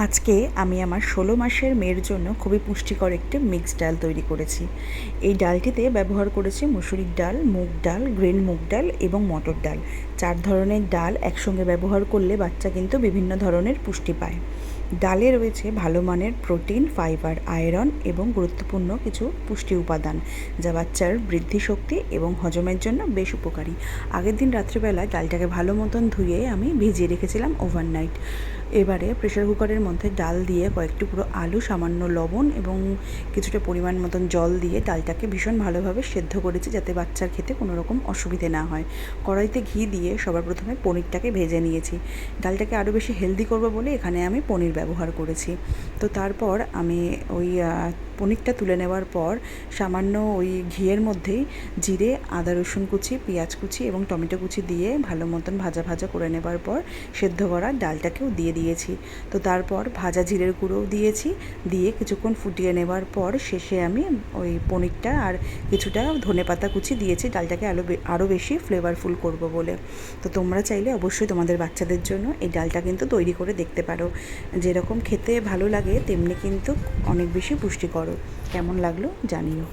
আজকে আমি আমার ১৬ মাসের মেয়ের জন্য খুবই পুষ্টিকর একটি মিক্সড ডাল তৈরি করেছি। এই ডালটিতে ব্যবহার করেছি মুসুরির ডাল, মুগ ডাল, গ্রিন মুগ ডাল এবং মটর ডাল। ৪ ধরনের ডাল একসঙ্গে ব্যবহার করলে বাচ্চা কিন্তু বিভিন্ন ধরনের পুষ্টি পায়। ডালে রয়েছে ভালো মানের প্রোটিন, ফাইবার, আয়রন এবং গুরুত্বপূর্ণ কিছু পুষ্টি উপাদান, যা বাচ্চার বৃদ্ধিশক্তি এবং হজমের জন্য বেশ উপকারী। আগের দিন রাত্রিবেলা ডালটাকে ভালো মতন ধুয়ে আমি ভিজিয়ে রেখেছিলাম ওভারনাইট। এবারে প্রেসার কুকারের মধ্যে ডাল দিয়ে কয়েক টুকরো আলু, সামান্য লবণ এবং কিছুটা পরিমাণ মতন জল দিয়ে ডালটাকে ভীষণ ভালোভাবে সেদ্ধ করেছি, যাতে বাচ্চার খেতে কোনো রকম অসুবিধে না হয়। কড়াইতে ঘি দিয়ে সবার প্রথমে পনিরটাকে ভেজে নিয়েছি। ডালটাকে আরও বেশি হেলদি করবো বলে এখানে আমি পনির ব্যবহার করেছি। তো তারপর আমি ওই পনিরটা তুলে নেওয়ার পর সামান্য ওই ঘিয়ের মধ্যেই জিরে, আদা রসুন কুচি, পেঁয়াজ কুচি এবং টমেটো কুচি দিয়ে ভালো মতন ভাজা ভাজা করে নেবার পর সেদ্ধ করা ডালটাকেও দিয়ে দিয়েছি। তো তারপর ভাজা জিরের গুঁড়োও দিয়েছি, দিয়ে কিছুক্ষণ ফুটিয়ে নেবার পর শেষে আমি ওই পনিরটা আর কিছুটা ধনেপাতা কুচি দিয়েছি, ডালটাকে আরও বেশি ফ্লেভারফুল করব বলে। তো তোমরা চাইলে অবশ্যই তোমাদের বাচ্চাদের জন্য এই ডালটা কিন্তু তৈরি করে দেখতে পারো। যেরকম খেতে ভালো লাগে তেমনি কিন্তু অনেক বেশি পুষ্টিকর। কেমন লাগলো জানিও।